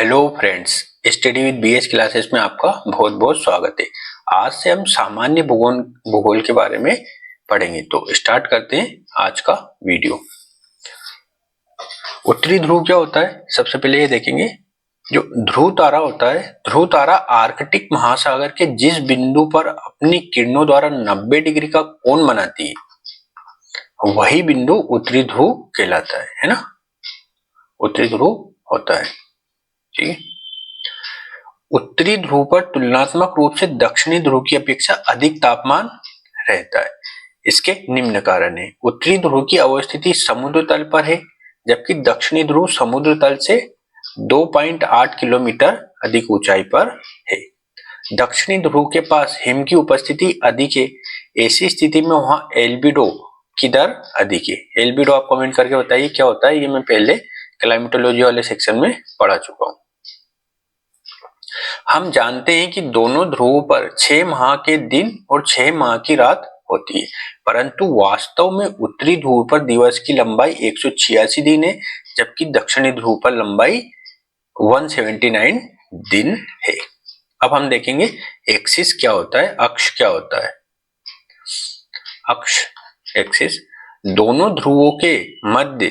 Hello friends, study with BH classes में आपका बहुत बहुत स्वागत है। आज से हम सामान्य भूगोल के बारे में पढ़ेंगे। तो स्टार्ट करते हैं आज का वीडियो। उत्तरी ध्रुव क्या होता है, सबसे पहले ये देखेंगे। जो ध्रुव तारा होता है, ध्रुव तारा आर्कटिक महासागर के जिस बिंदु पर अपनी किरणों द्वारा 90 डिग्री का कोण बनाती है वही बिंदु उत्तरी ध्रुव कहलाता है ना। उत्तरी ध्रुव होता है, ठीक है। उत्तरी ध्रुव पर तुलनात्मक रूप से दक्षिणी ध्रुव की अपेक्षा अधिक तापमान रहता है। इसके निम्न कारण है। उत्तरी ध्रुव की अवस्थिति समुद्र तल पर है, जबकि दक्षिणी ध्रुव समुद्र तल से 2.8 किलोमीटर अधिक ऊंचाई पर है। दक्षिणी ध्रुव के पास हिम की उपस्थिति अधिक है। ऐसी स्थिति में वहां एल्बिडो की दर अधिक है। एल्बिडो आप कमेंट करके बताइए क्या होता है। ये मैं पहले क्लाइमेटोलॉजी वाले सेक्शन में पढ़ा चुका हूं। हम जानते हैं कि दोनों ध्रुवों पर 6 माह के दिन और 6 माह की रात होती है, परंतु वास्तव में उत्तरी ध्रुव पर दिवस की लंबाई 186 दिन है, जबकि दक्षिणी ध्रुव पर लंबाई 179 दिन है। अब हम देखेंगे एक्सिस क्या होता है, अक्ष क्या होता है। अक्ष, एक्सिस, दोनों ध्रुवों के मध्य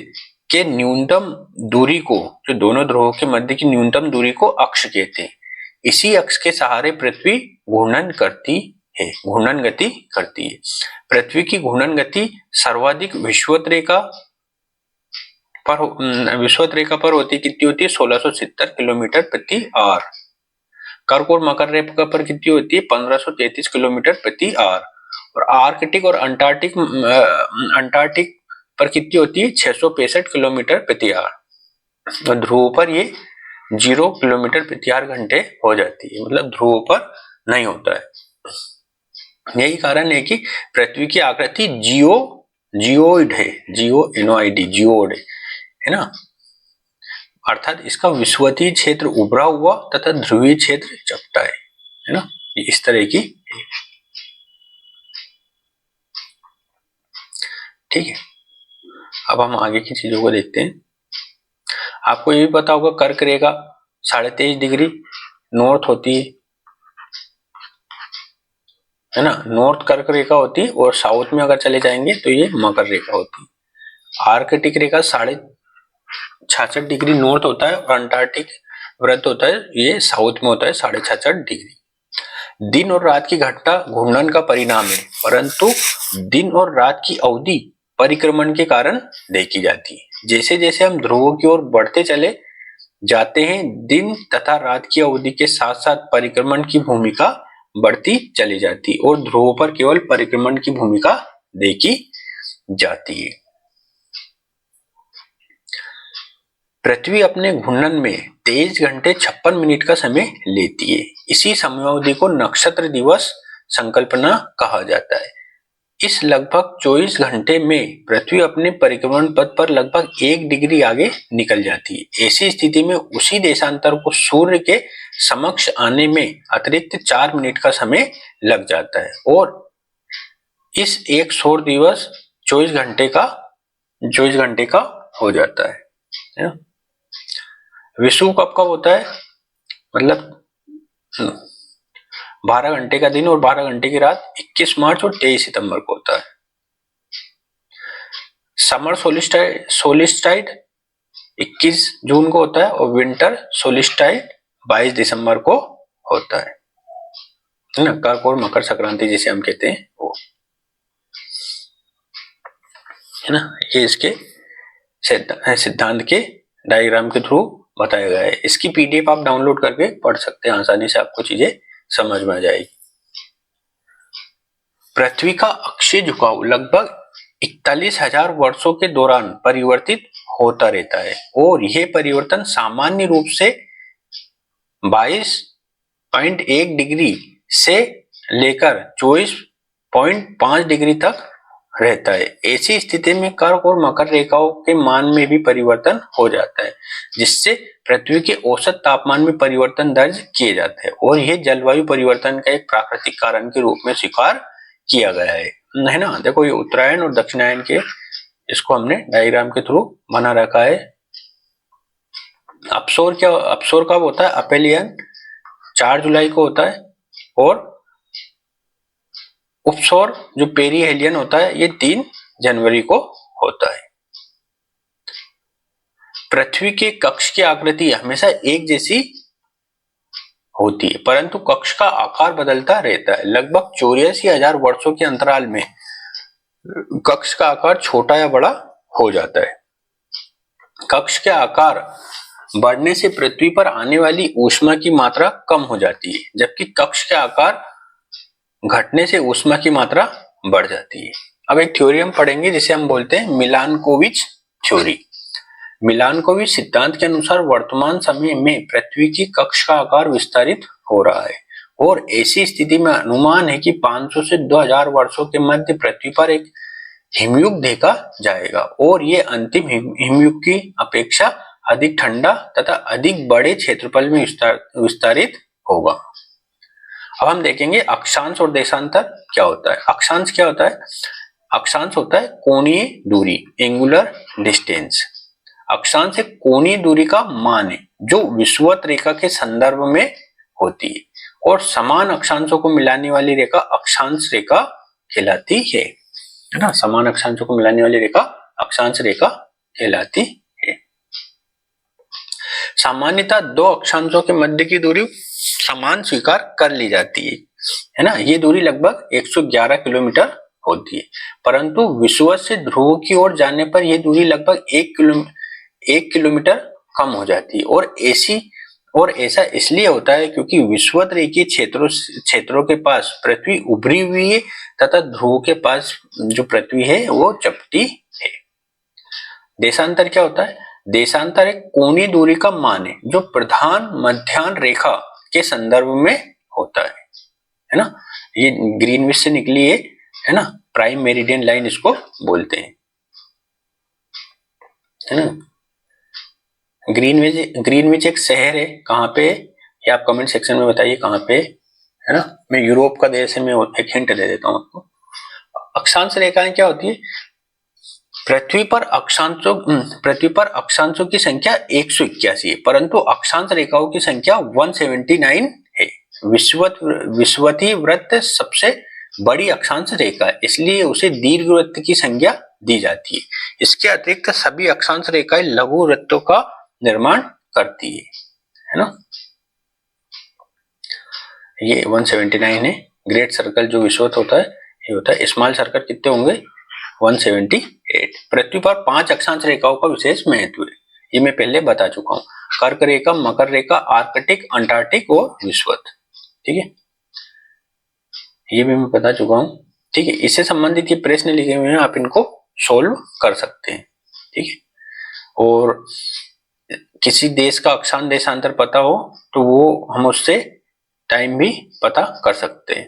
के न्यूनतम दूरी को, जो दोनों ध्रुवों के मध्य की न्यूनतम दूरी को अक्ष कहते हैं। इसी अक्ष के सहारे पृथ्वी घूर्णन करती है, घूर्णन गति करती है। पृथ्वी की घूर्णन गति सर्वाधिक विषुवत रेखा पर होती कितनी होती है, 1670 किलोमीटर प्रति आवर। कर्क और मकर रेखा पर कितनी होती है, 1533 किलोमीटर प्रति आवर। और आर्कटिक और अंटार्कटिक पर कितनी होती है, 665 किलोमीटर प्रति आवर। ध्रुव पर ये 0 किलोमीटर प्रति आवर घंटे हो जाती है, मतलब ध्रुव पर नहीं होता है। यही कारण है कि पृथ्वी की आकृति जियोइड है, जियोइड है ना। अर्थात इसका विषुवतीय क्षेत्र उभरा हुआ तथा ध्रुवीय क्षेत्र चपटा है ना। इस तरह की, ठीक है। अब हम आगे की चीजों को देखते हैं। आपको ये भी पता होगा कर्क रेखा 23.5 डिग्री नॉर्थ होती है ना। नॉर्थ कर्क रेखा होती है और साउथ में अगर चले जाएंगे तो ये मकर रेखा होती है। आर्कटिक रेखा 66.5 डिग्री नॉर्थ होता है और अंटार्कटिक वृत्त होता है, ये साउथ में होता है 66.5 डिग्री। दिन और रात की घटना घूर्णन का परिणाम है, परंतु दिन और रात की अवधि परिक्रमण के कारण देखी जाती है। जैसे जैसे हम ध्रुवों की ओर बढ़ते चले जाते हैं, दिन तथा रात की अवधि के साथ साथ परिक्रमण की भूमिका बढ़ती चली जाती है और ध्रुवों पर केवल परिक्रमण की भूमिका देखी जाती है। पृथ्वी अपने घूर्णन में 23 घंटे 56 मिनट का समय लेती है। इसी समयावधि को नक्षत्र दिवस संकल्पना कहा जाता है। इस लगभग 24 घंटे में पृथ्वी अपने परिक्रमण पथ पर लगभग 1 डिग्री आगे निकल जाती है। ऐसी स्थिति में उसी देशांतर को सूर्य के समक्ष आने में अतिरिक्त 4 मिनट का समय लग जाता है और इस एक सौर दिवस 24 घंटे का हो जाता है। विषुव कब होता है, मतलब 12 घंटे का दिन और 12 घंटे की रात 21 मार्च और 23 सितंबर को होता है। समर सोलिस्टाइड 21 जून को होता है और विंटर सोलिस्टाइड 22 दिसंबर को होता है ना। कर्क और मकर संक्रांति जिसे हम कहते हैं वो है ना। ये इसके सिद्धांत के डायग्राम के थ्रू बताया गया है। इसकी पीडीएफ आप डाउनलोड करके पढ़ सकते हैं, आसानी से आपको चीजें समझ में आ जाएगी। पृथ्वी का अक्षीय झुकाव लगभग 41,000 वर्षों के दौरान परिवर्तित होता रहता है और यह परिवर्तन सामान्य रूप से 22.1 डिग्री से लेकर 24.5 डिग्री तक रहता है। ऐसी स्थिति में कर्क और मकर रेखाओं के मान में भी परिवर्तन हो जाता है, जिससे पृथ्वी के औसत तापमान में परिवर्तन दर्ज किए जाते हैं और यह जलवायु परिवर्तन का एक प्राकृतिक कारण के रूप में स्वीकार किया गया है ना। देखो ये उत्तरायण और दक्षिणायन के, इसको हमने डायग्राम के थ्रू बना रखा है। आप अपसोर कब होता है? अपेलियन 4 जुलाई को होता है, और उपसौर जो पेरीहेलियन होता है ये 3 जनवरी को होता है। पृथ्वी के कक्ष की आकृति हमेशा एक जैसी होती है, परंतु कक्ष का आकार बदलता रहता है। लगभग 84,000 वर्षों के अंतराल में कक्ष का आकार छोटा या बड़ा हो जाता है। कक्ष के आकार बढ़ने से पृथ्वी पर आने वाली ऊष्मा की मात्रा कम हो जाती है, जबकि कक्ष के आकार घटने से ऊष्मा की मात्रा बढ़ जाती है। अब एक थ्योरी हम पढ़ेंगे जिसे हम बोलते हैं मिलानकोविच थ्योरी। मिलानकोविच सिद्धांत के अनुसार वर्तमान समय में पृथ्वी की कक्ष का आकार विस्तारित हो रहा है, और ऐसी स्थिति में अनुमान है कि 500 से 2000 वर्षों के मध्य पृथ्वी पर एक हिमयुग देखा जाएगा, और ये अंतिम हिमयुग की अपेक्षा अधिक ठंडा तथा अधिक बड़े क्षेत्रफल में विस्तारित होगा। अब हम देखेंगे अक्षांश और देशांतर क्या होता है। अक्षांश क्या होता है? अक्षांश होता है कोणीय दूरी, एंगुलर डिस्टेंस। अक्षांश एक कोणीय दूरी का मान है जो विषुवत रेखा के संदर्भ में होती है, और समान अक्षांशों को मिलाने वाली रेखा अक्षांश रेखा कहलाती है ना। समान अक्षांशों को मिलाने वाली रेखा अक्षांश रेखा कहलाती है। सामान्यतः दो अक्षांशों के मध्य की दूरी समान स्वीकार कर ली जाती है ना। ये दूरी लगभग 111 किलोमीटर होती है, परंतु विषुवत से ध्रुव की ओर जाने पर यह दूरी लगभग 1 किलोमीटर कम हो जाती है, और ऐसा इसलिए होता है क्योंकि विषुवत रेखीय क्षेत्रों के पास पृथ्वी उभरी हुई है तथा ध्रुव के पास जो पृथ्वी है वो चपटी है। देशांतर क्या होता है? देशांतर एक कोणीय दूरी का मान है जो प्रधान मध्याह्न रेखा के संदर्भ में होता है ना। ये ग्रीनविच से निकली है ना, प्राइम मेरिडियन लाइन इसको बोलते हैं, है ना। ग्रीनविच एक शहर है, कहाँ पे ये आप कमेंट सेक्शन में बताइए कहाँ पे, है ना। मैं यूरोप का देश है, मैं एक हिंट दे देता हूँ आपको। अक्षांश रेखाएं क्या होती है? पृथ्वी पर अक्षांशों की संख्या 181 है, परंतु अक्षांश रेखाओं की संख्या 179 है। विषुवतीय वृत्त सबसे बड़ी अक्षांश रेखा है, इसलिए उसे दीर्घवृत्त की संज्ञा दी जाती है। इसके अतिरिक्त सभी अक्षांश रेखाएं लघु वृत्तों का निर्माण करती है ना। ये 179 है। ग्रेट सर्कल जो विषुवत होता है ये होता है। स्मॉल सर्कल कितने होंगे? 178। पृथ्वी पर 5 अक्षांश रेखाओं का विशेष महत्व है, ये मैं पहले बता चुका हूँ। कर्क रेखा, मकर रेखा, आर्कटिक, अंटार्कटिक और विषुवत। ठीक है, ये भी मैं बता चुका हूँ। ठीक है, इससे संबंधित ये प्रश्न लिखे हुए हैं, आप इनको सोल्व कर सकते हैं। ठीक है, और किसी देश का अक्षांश देशांतर पता हो तो वो हम उससे टाइम भी पता कर सकते हैं,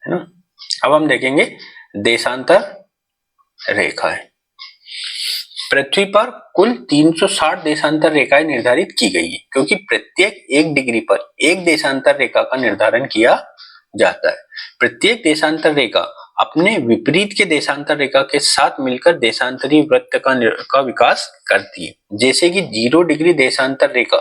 है ना। अब हम देखेंगे देशांतर रेखा है। पृथ्वी पर कुल 360 देशांतर रेखाएं निर्धारित की गई है, क्योंकि प्रत्येक 1 डिग्री पर एक देशांतर रेखा का निर्धारण किया जाता है। प्रत्येक देशांतर रेखा अपने विपरीत के देशांतर रेखा के साथ मिलकर देशांतरी वृत्त का विकास करती है। जैसे कि 0 डिग्री देशांतर रेखा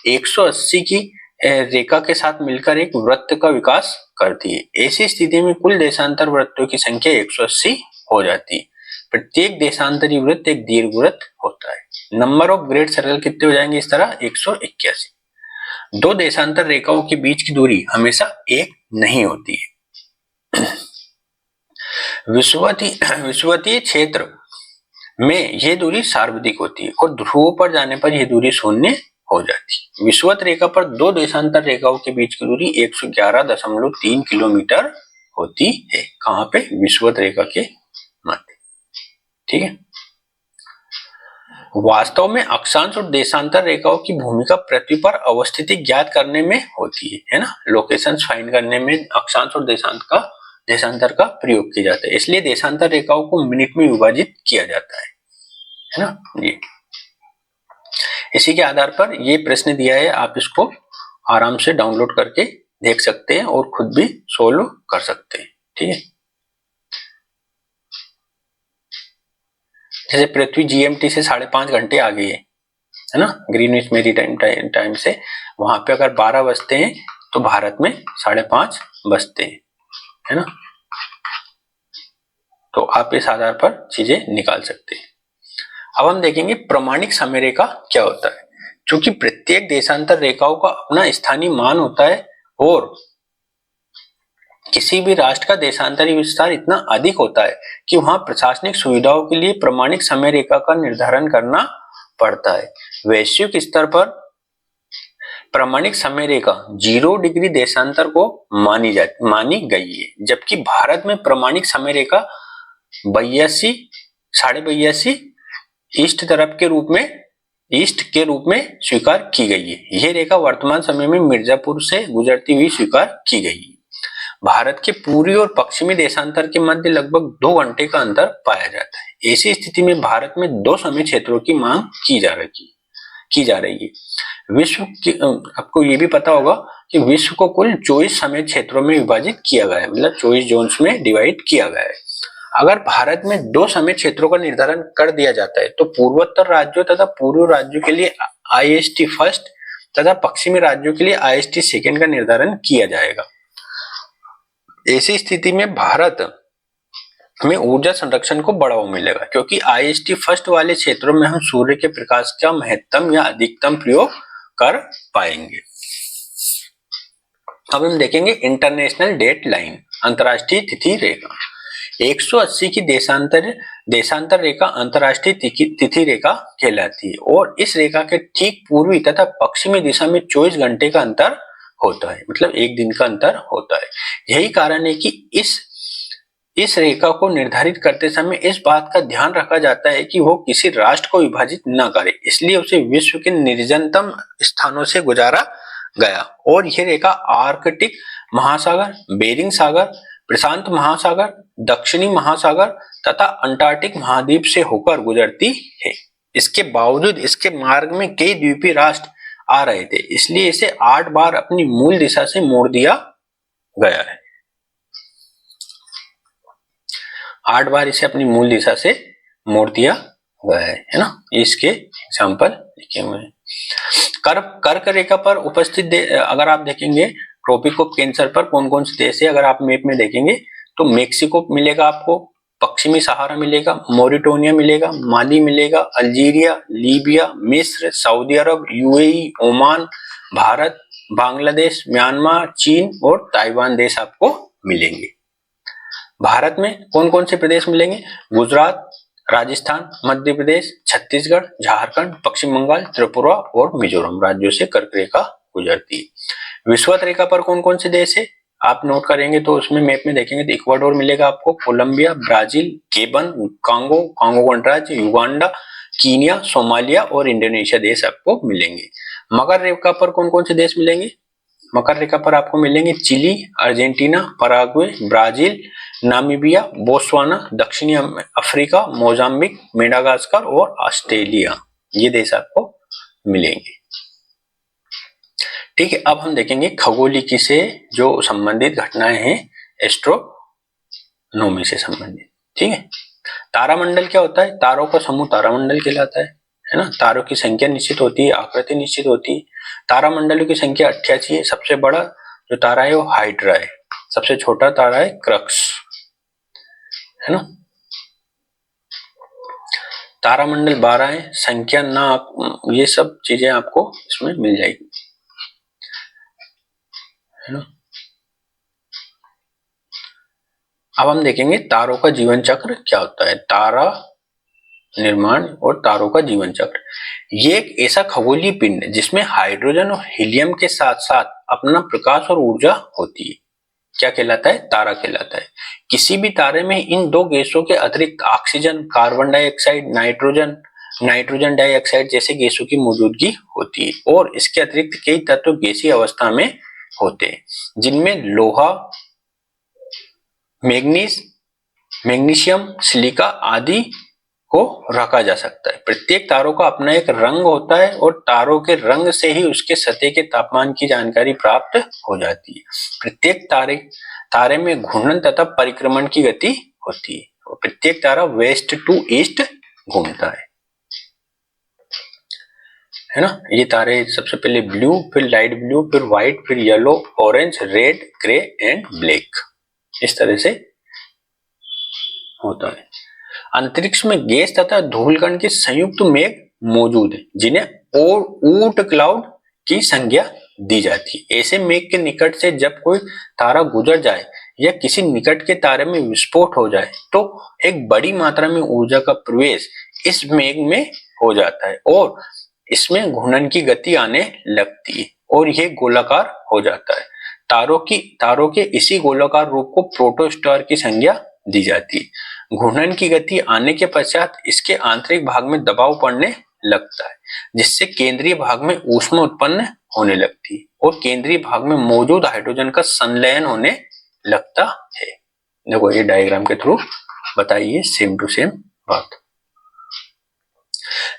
180 की रेखा के साथ मिलकर एक वृत्त का विकास करती है। ऐसी स्थिति में कुल देशांतर वृत्तों की संख्या 180 हो जाती है। प्रत्येक देशांतरी वृत्त एक दीर्घवृत्त होता है। नंबर ऑफ ग्रेट सर्कल कितने हो जाएंगे इस तरह? 181। दो देशांतर रेखाओं के बीच की दूरी हमेशा एक नहीं होती है। विषुवतीय क्षेत्र में यह दूरी सार्वधिक होती है, और ध्रुव पर जाने पर यह दूरी शून्य हो जाती है। विषुवत रेखा पर दो देशांतर रेखाओं के बीच की दूरी 111.3 किलोमीटर होती है। कहाँ पे? विषुवत रेखा के मध्य। ठीक है, वास्तव में अक्षांश और देशांतर रेखाओं की भूमिका पृथ्वी पर अवस्थिति ज्ञात करने में होती है ना। लोकेशंस फाइंड करने में अक्षांश और देशांतर का प्रयोग किया जाता है, इसलिए देशांतर रेखाओं को मिनट में विभाजित किया जाता है ना। ये इसी के आधार पर ये प्रश्न दिया है, आप इसको आराम से डाउनलोड करके देख सकते हैं और खुद भी सोल्व कर सकते हैं। ठीक है, जैसे पृथ्वी GMT से 5.5 घंटे आगे है, है ना, ग्रीनविच मेरीटाइम टाइम से वहां पे अगर 12 बजते हैं तो भारत में 5:30 बजते हैं, है ना। तो आप इस आधार पर चीजें निकाल सकते हैं। अब हम देखेंगे प्रामाणिक समय रेखा क्या होता है। क्योंकि प्रत्येक देशांतर रेखाओं का अपना स्थानीय मान होता है और किसी भी राष्ट्र का देशांतरी विस्तार इतना अधिक होता है कि वहां प्रशासनिक सुविधाओं के लिए प्रामाणिक समय रेखा का निर्धारण करना पड़ता है। वैश्विक स्तर पर प्रामाणिक समय रेखा 0 डिग्री देशांतर को मानी गई है, जबकि भारत में प्रामाणिक समय रेखा 82 82.5 ईस्ट के रूप में स्वीकार की गई है। यह रेखा वर्तमान समय में मिर्जापुर से गुजरती हुई स्वीकार की गई है। भारत के पूर्वी और पश्चिमी देशांतर के मध्य लगभग 2 घंटे का अंतर पाया जाता है। ऐसी स्थिति में भारत में 2 समय क्षेत्रों की मांग की जा रही है। आपको ये भी पता होगा कि विश्व को कुल 24 समय क्षेत्रों में विभाजित किया गया है, मतलब 24 जोन्स में डिवाइड किया गया है। अगर भारत में 2 समय क्षेत्रों का निर्धारण कर दिया जाता है तो पूर्वोत्तर राज्यों तथा पूर्व राज्यों के लिए IST फर्स्ट तथा पश्चिमी राज्यों के लिए IST सेकेंड का निर्धारण किया जाएगा। ऐसी स्थिति में भारत में ऊर्जा संरक्षण को बढ़ावा मिलेगा, क्योंकि IST फर्स्ट वाले क्षेत्रों में हम सूर्य के प्रकाश का महत्तम या अधिकतम प्रयोग कर पाएंगे। अब हम देखेंगे इंटरनेशनल डेट लाइन, अंतर्राष्ट्रीय तिथि रेखा। 180 की देशांतर रेखा अंतर्राष्ट्रीय तिथि रेखा कहलाती है और इस रेखा के ठीक पूर्वी तथा पश्चिमी दिशा में 24 घंटे का अंतर होता है, मतलब एक दिन का अंतर होता है। यही कारण है कि इस रेखा को निर्धारित करते समय इस बात का ध्यान रखा जाता है कि वो किसी राष्ट्र को विभाजित न करे, इसलिए उसे विश्व के निर्जनतम स्थानों से गुजारा गया। और यह रेखा आर्कटिक महासागर, बेरिंग सागर, प्रशांत महासागर, दक्षिणी महासागर तथा अंटार्कटिक महाद्वीप से होकर गुजरती है। इसके बावजूद इसके मार्ग में कई द्वीपीय राष्ट्र आ रहे थे, इसलिए इसे 8 बार अपनी मूल दिशा से मोड़ दिया गया है। 8 बार इसे अपनी मूल दिशा से मोड़ दिया गया है ना। इसके एग्जाम्पल लिखे हुए हैं। कर्क रेखा पर उपस्थित अगर आप देखेंगे ट्रॉपिक ऑफ कैंसर पर कौन कौन से देश है, अगर आप मैप में देखेंगे तो मेक्सिको मिलेगा आपको, पश्चिमी सहारा मिलेगा, मोरिटोनिया मिलेगा, माली मिलेगा, अल्जीरिया, लीबिया, मिस्र, सऊदी अरब, UAE, Oman, Bharat, Bangladesh, Myanmar, चीन और ताइवान देश आपको मिलेंगे। भारत में कौन कौन से प्रदेश मिलेंगे? गुजरात, राजस्थान, मध्य प्रदेश, छत्तीसगढ़, झारखंड, पश्चिम बंगाल, त्रिपुरा और मिजोरम राज्यों से कर्क रेखा गुजरती है। विषुवत रेखा पर कौन कौन से देश है आप नोट करेंगे तो उसमें मैप में देखेंगे तो इक्वाडोर मिलेगा आपको, कोलंबिया, ब्राजील, गेबन, कांगो गणराज्य, युगांडा, कीनिया, सोमालिया और इंडोनेशिया देश आपको मिलेंगे। मकर रेखा पर कौन कौन से देश मिलेंगे? मकर रेखा पर आपको मिलेंगे Chile, Argentina, Paraguay, Brazil, Namibia, Botswana, दक्षिणी अफ्रीका, मोजाम्बिक, मेडागास्कर और ऑस्ट्रेलिया, ये देश आपको मिलेंगे। ठीक है, अब हम देखेंगे खगोलिकी से जो संबंधित घटनाएं हैं, एस्ट्रोनॉमी से संबंधित। ठीक है, तारामंडल क्या होता है? तारों का समूह तारामंडल कहलाता है ना। तारों की संख्या निश्चित होती है, आकृति निश्चित होती है। तारामंडलों की संख्या 88 है। सबसे बड़ा जो तारा है वो हाइड्रा है, सबसे छोटा तारा है क्रक्स, है ना। तारामंडल 12 है, संख्या ना, ये सब चीजें आपको इसमें मिल जाएगी, है ना। अब हम देखेंगे तारों का जीवन चक्र क्या होता है, तारा निर्माण और तारों का जीवन चक्र। ये एक ऐसा खगोलीय पिंड है जिसमें हाइड्रोजन और हीलियम के साथ साथ अपना प्रकाश और ऊर्जा होती है। क्या कहलाता है? तारा कहलाता है। किसी भी तारे में इन 2 गैसों के अतिरिक्त oxygen, carbon dioxide, nitrogen dioxide जैसे गैसों की मौजूदगी होती है और इसके अतिरिक्त कई तत्व गैसीय अवस्था में होते हैं, जिनमें लोहा, मैग्नीशियम, सिलिका आदि को रखा जा सकता है। प्रत्येक तारों का अपना एक रंग होता है और तारों के रंग से ही उसके सतह के तापमान की जानकारी प्राप्त हो जाती है। प्रत्येक तारे में घूर्णन तथा परिक्रमण की गति होती है और प्रत्येक तारा वेस्ट टू ईस्ट घूमता है। है ना। ये तारे सबसे पहले ब्लू, फिर लाइट ब्लू, फिर व्हाइट, फिर yellow, orange, red, grey and black, इस तरह से होता है। अंतरिक्ष में गैस तथा धूलकण के संयुक्त मेघ मौजूद है जिन्हें ऊर्ट क्लाउड की संज्ञा दी जाती है। ऐसे मेघ के निकट से जब कोई तारा गुजर जाए या किसी निकट के तारे में विस्फोट हो जाए तो एक बड़ी मात्रा में ऊर्जा का प्रवेश इस मेघ में हो जाता है और इसमें घूर्णन की गति आने लगती है और यह गोलाकार हो जाता है। तारों के इसी गोलाकार रूप को प्रोटोस्टार की संज्ञा दी जाती है। घूर्णन की गति आने के पश्चात इसके आंतरिक भाग में दबाव पड़ने लगता है जिससे केंद्रीय भाग में ऊष्मा उत्पन्न होने लगती है और केंद्रीय भाग में मौजूद हाइड्रोजन का संलयन होने लगता है। देखो ये डायग्राम के थ्रू बताइए सेम टू सेम बात।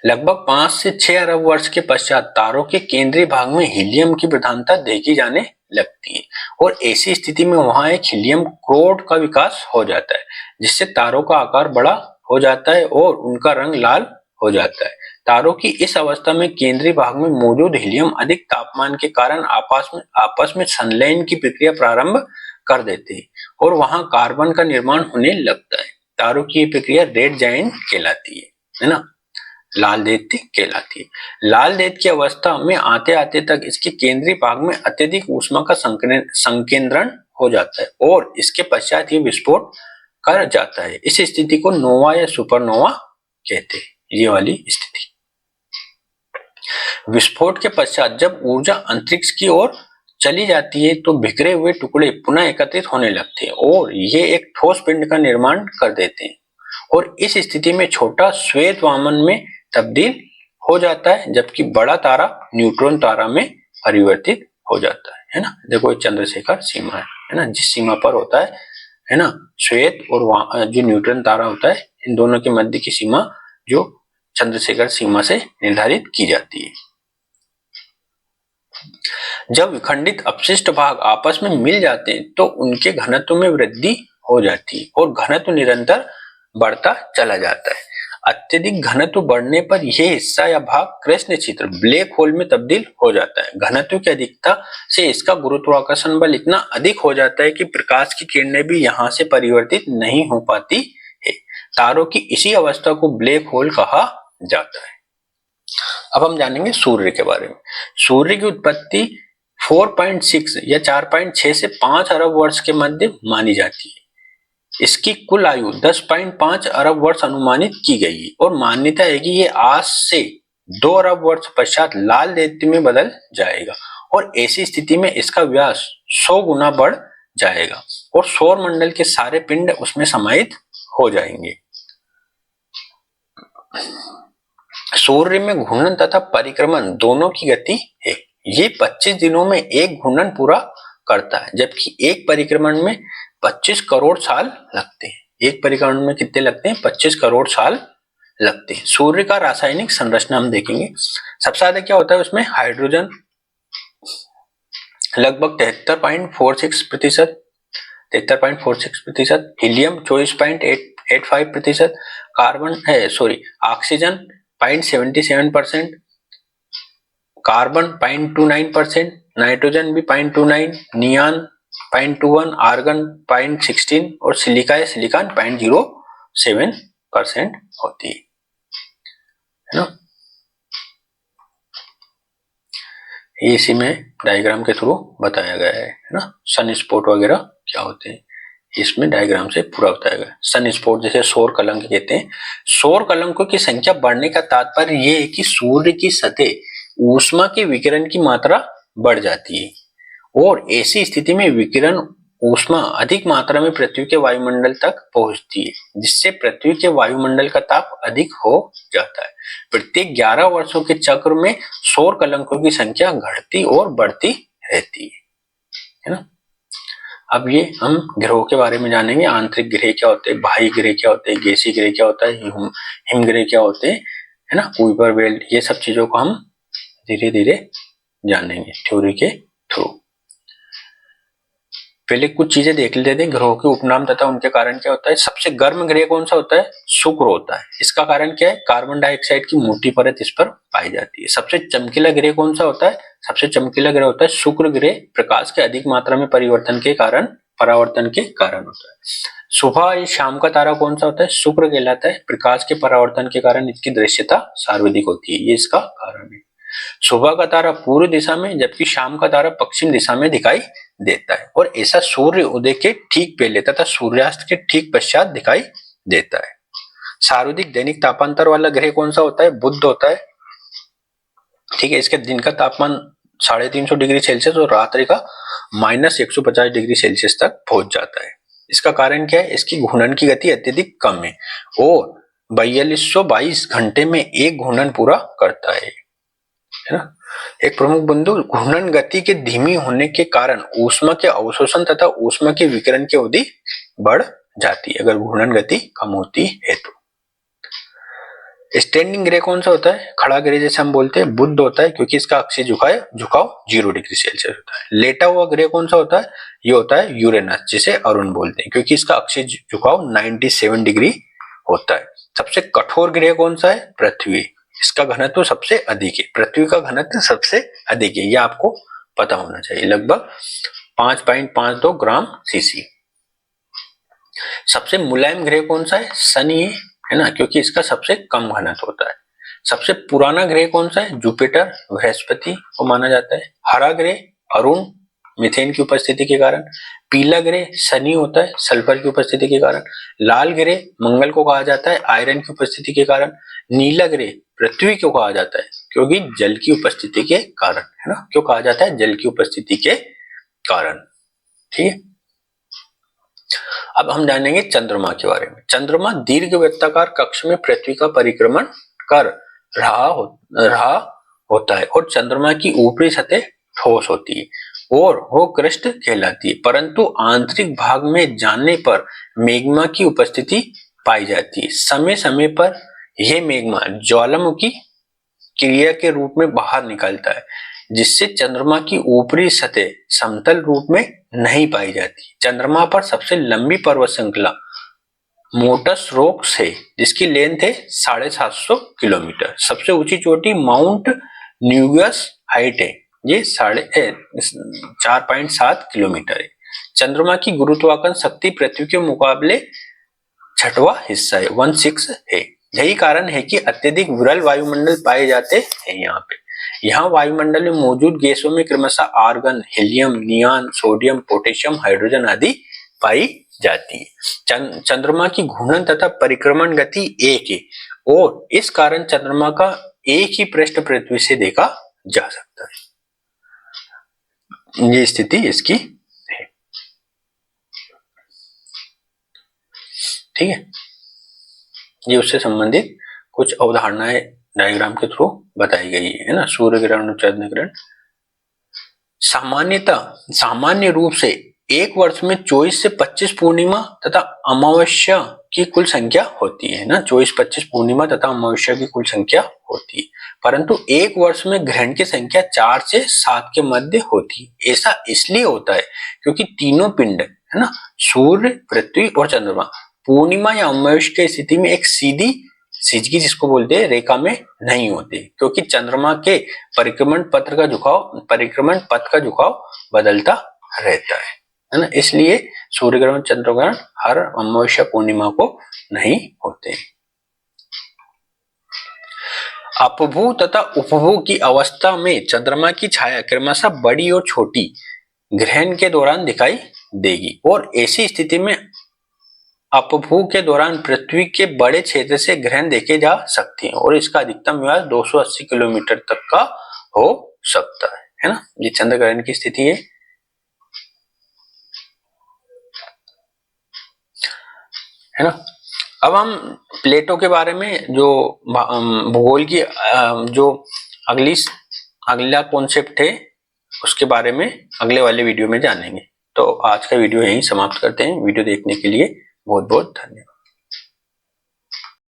लगभग 5 से 6 अरब वर्ष के पश्चात तारों के केंद्रीय भाग में हीलियम की प्रधानता देखी जाने लगती है और ऐसी स्थिति में वहां एक हीलियम क्रोड का विकास हो जाता है जिससे तारों का आकार बड़ा हो जाता है और उनका रंग लाल हो जाता है। तारों की इस अवस्था में केंद्रीय भाग में मौजूद हीलियम अधिक तापमान के कारण आपस में संलयन की प्रक्रिया प्रारंभ कर देते हैं और वहां कार्बन का निर्माण होने लगता है। तारों की ये प्रक्रिया रेड जाइंट कहलाती है ना, लाल दैत्य कहलाती है। लाल दैत्य की अवस्था में आते आते तक इसके केंद्रीय भाग में अत्यधिक ऊष्मा का संकेंद्रण हो जाता है और इसके पश्चात ये विस्फोट कर जाता है। इस स्थिति को नोवा या सुपरनोवा कहते हैं, ये वाली स्थिति। विस्फोट के पश्चात जब ऊर्जा अंतरिक्ष की ओर चली जाती है तो बिखरे हुए टुकड़े पुनः एकत्रित होने लगते हैं और ये एक ठोस पिंड का निर्माण कर देते हैं और इस स्थिति में छोटा श्वेत वामन में तब्दील हो जाता है जबकि बड़ा तारा न्यूट्रॉन तारा में परिवर्तित हो जाता है ना। देखो चंद्रशेखर सीमा है ना, जिस सीमा पर होता है ना श्वेत और जो न्यूट्रॉन तारा होता है, इन दोनों के मध्य की सीमा जो चंद्रशेखर सीमा से निर्धारित की जाती है। जब विखंडित अपशिष्ट भाग आपस में मिल जाते हैं तो उनके घनत्व में वृद्धि हो जाती है और घनत्व निरंतर बढ़ता चला जाता है। अत्यधिक घनत्व बढ़ने पर यह हिस्सा या भाग कृष्ण क्षेत्र ब्लैक होल में तब्दील हो जाता है। घनत्व की अधिकता से इसका गुरुत्वाकर्षण बल इतना अधिक हो जाता है कि प्रकाश की किरणें भी यहां से परिवर्तित नहीं हो पाती है। तारों की इसी अवस्था को ब्लैक होल कहा जाता है। अब हम जानेंगे सूर्य के बारे में। सूर्य की उत्पत्ति 4.6 या 4.6 से 5 अरब वर्ष के मध्य मानी जाती है। इसकी कुल आयु 10.5 अरब वर्ष अनुमानित की गई है और मान्यता है कि ये आज से 2 अरब वर्ष पश्चात लाल दैत्य में बदल जाएगा और ऐसी स्थिति में इसका व्यास 100 गुना बढ़ जाएगा और सौर मंडल के सारे पिंड उसमें समाहित हो जाएंगे। सूर्य में घूर्णन तथा परिक्रमण दोनों की गति है। ये 25 दिनों में एक घूर्णन पूरा करता है जबकि एक परिक्रमण में 25 करोड़ साल लगते हैं। एक परिक्रमण में कितने लगते हैं? 25 करोड़ साल लगते हैं। सूर्य का रासायनिक संरचना हम देखेंगे। सबसे ज्यादा क्या होता है उसमें? हाइड्रोजन लगभग 73.46%, हीलियम 24.85%, ऑक्सीजन 0.77%, कार्बन 0.29%, नाइट्रोजन भी 0.29, नियान 0.21, आर्गन 0.16 और सिलिका या सिलिकॉन 0.07% होती है ना। ये इसी में डायग्राम के थ्रू बताया गया है ना। सन स्पॉट वगैरह क्या होते हैं इसमें डायग्राम से पूरा बताया गया। सन स्पॉट जैसे सौर कलंक कहते हैं। सौर कलंकों की संख्या बढ़ने का तात्पर्य यह है कि सूर्य की सतह ऊष्मा के विकिरण की मात्रा बढ़ जाती है और ऐसी स्थिति में विकिरण ऊष्मा अधिक मात्रा में पृथ्वी के वायुमंडल तक पहुंचती है जिससे पृथ्वी के वायुमंडल का ताप अधिक हो जाता है। प्रत्येक 11 वर्षों के चक्र में सौर कलंकों की संख्या घटती और बढ़ती रहती है ना। अब ये हम ग्रहों के बारे में जानेंगे। आंतरिक ग्रह क्या होते हैं, बाह्य ग्रह क्या होते हैं, गैसीय ग्रह क्या होता है, हिम ग्रह क्या होते हैं, है ना, कुइपर बेल्ट, ये सब चीजों को हम धीरे धीरे जानेंगे थ्योरी के थ्रू। पहले कुछ चीजें देख लेते हैं ग्रहों के उपनाम तथा उनके कारण क्या होता है। सबसे गर्म ग्रह कौन सा होता है? शुक्र होता है। इसका कारण क्या है? कार्बन डाइऑक्साइड की मोटी परत इस पर पाई जाती है। सबसे चमकीला ग्रह कौन सा होता है? सबसे चमकीला ग्रह होता है शुक्र ग्रह। प्रकाश के अधिक मात्रा में परावर्तन के कारण होता है। सुबह या शाम का तारा कौन सा होता है? शुक्र कहलाता है। प्रकाश के परावर्तन के कारण इसकी दृश्यता सर्वाधिक होती है, ये इसका कारण है। सुबह का तारा पूर्व दिशा में जबकि शाम का तारा पश्चिम दिशा में दिखाई देता है और ऐसा सूर्य उदय के ठीक पहले तथा सूर्यास्त के ठीक पश्चात दिखाई देता है। सर्वाधिक दैनिक तापांतर वाला ग्रह कौन सा होता है? बुध होता है। ठीक है, इसके दिन का तापमान 350 डिग्री सेल्सियस और रात्रि का -150 डिग्री सेल्सियस तक पहुंच जाता है। इसका कारण क्या है? इसकी घूर्णन की गति अत्यधिक कम है और 4222 घंटे में एक घूर्णन पूरा करता है ना। एक प्रमुख बिंदु, घूर्णन गति के धीमी होने के कारण ऊष्मा के अवशोषण तथा ऊष्मा के विकिरण की अवधि बढ़ जाती है अगर घूर्णन गति कम होती है तो। स्टैंडिंग ग्रह कौन सा होता है? खड़ा ग्रह जैसे हम बोलते हैं बुध होता है क्योंकि इसका अक्षीय झुकाव 0 डिग्री सेल्सियस होता है। लेटा हुआ ग्रह कौन सा होता है? ये होता है यूरेनस, जिसे अरुण बोलते हैं क्योंकि इसका अक्षीय झुकाव 97 डिग्री होता है। सबसे कठोर ग्रह कौन सा है? पृथ्वी। इसका घनत्व सबसे अधिक है। पृथ्वी का घनत्व सबसे अधिक है, यह आपको पता होना चाहिए, लगभग 5.52 ग्राम सीसी। सबसे मुलायम ग्रह कौन सा है? शनि है ना, क्योंकि इसका सबसे कम घनत्व होता है। सबसे पुराना ग्रह कौन सा है? जुपिटर, बृहस्पति को माना जाता है। हरा ग्रह अरुण, मीथेन की उपस्थिति के कारण। पीला ग्रह शनि होता है, सल्फर की उपस्थिति के कारण। लाल ग्रह मंगल को कहा जाता है, आयरन की उपस्थिति के कारण। नीला ग्रह पृथ्वी को कहा जाता है क्योंकि जल की उपस्थिति के कारण, है ना। क्यों कहा जाता है? जल की उपस्थिति के कारण। ठीक है, अब हम जानेंगे चंद्रमा के बारे में। चंद्रमा दीर्घवृत्ताकार कक्ष में पृथ्वी का परिक्रमण कर रहा होता है और चंद्रमा की ऊपरी सतह ठोस होती है और वो कृष्ण कहलाती है, परंतु आंतरिक भाग में जाने पर मैग्मा की उपस्थिति पाई जाती है। समय समय पर यह मैग्मा ज्वालामुखी क्रिया के रूप में बाहर निकलता है, जिससे चंद्रमा की ऊपरी सतह समतल रूप में नहीं पाई जाती। चंद्रमा पर सबसे लंबी पर्वत श्रृंखला मोटस रॉक्स है, जिसकी लेंथ है 750 किलोमीटर। सबसे ऊंची चोटी माउंट न्यूगस हाइट है, ये 4.7 किलोमीटर है। चंद्रमा की गुरुत्वाकर्षण शक्ति पृथ्वी के मुकाबले छठवां हिस्सा है, 1/6 है। यही कारण है कि अत्यधिक विरल वायुमंडल पाए जाते हैं यहाँ पे। यहाँ वायुमंडल में मौजूद गैसों में क्रमशः argon, helium, neon, sodium, potassium, hydrogen आदि पाई जाती है। चंद्रमा की घूर्णन तथा परिक्रमण गति एक है और इस कारण चंद्रमा का एक ही पृष्ठ पृथ्वी से देखा जा सकता है। ये स्थिति इसकी है। ठीक है, ये उससे संबंधित कुछ अवधारणाएं डायग्राम के थ्रू बताई गई है ना। सूर्य ग्रहण और चंद्र ग्रहण सामान्य रूप से एक वर्ष में 24 से 25 पूर्णिमा तथा अमावस्या की कुल संख्या होती है ना। 24-25 पूर्णिमा तथा अमावस्या की कुल संख्या होती है, परंतु एक वर्ष में ग्रहण की संख्या 4 से 7 के मध्य होती है। ऐसा इसलिए होता है क्योंकि तीनों पिंड है ना, सूर्य, पृथ्वी और चंद्रमा पूर्णिमा या अमावस्या की स्थिति में एक सीधी सिजगी जिसको बोलते हैं रेखा में नहीं होते, क्योंकि चंद्रमा के परिक्रमण पथ का झुकाव बदलता रहता है ना। इसलिए सूर्य ग्रहण, चंद्र ग्रहण हर अमावस्या पूर्णिमा को नहीं होते। अपभू तथा उपभू की अवस्था में चंद्रमा की छाया क्रमशः बड़ी और छोटी ग्रहण के दौरान दिखाई देगी और ऐसी स्थिति में अपभू के दौरान पृथ्वी के बड़े क्षेत्र से ग्रहण देखे जा सकते हैं और इसका अधिकतम व्यास 280 किलोमीटर तक का हो सकता है ना। ये चंद्र ग्रहण की स्थिति है ना। अब हम प्लेटों के बारे में जो भूगोल की जो अगला कॉन्सेप्ट है उसके बारे में अगले वाले वीडियो में जानेंगे। तो आज का वीडियो यहीं समाप्त करते हैं। वीडियो देखने के लिए बहुत बहुत धन्यवाद।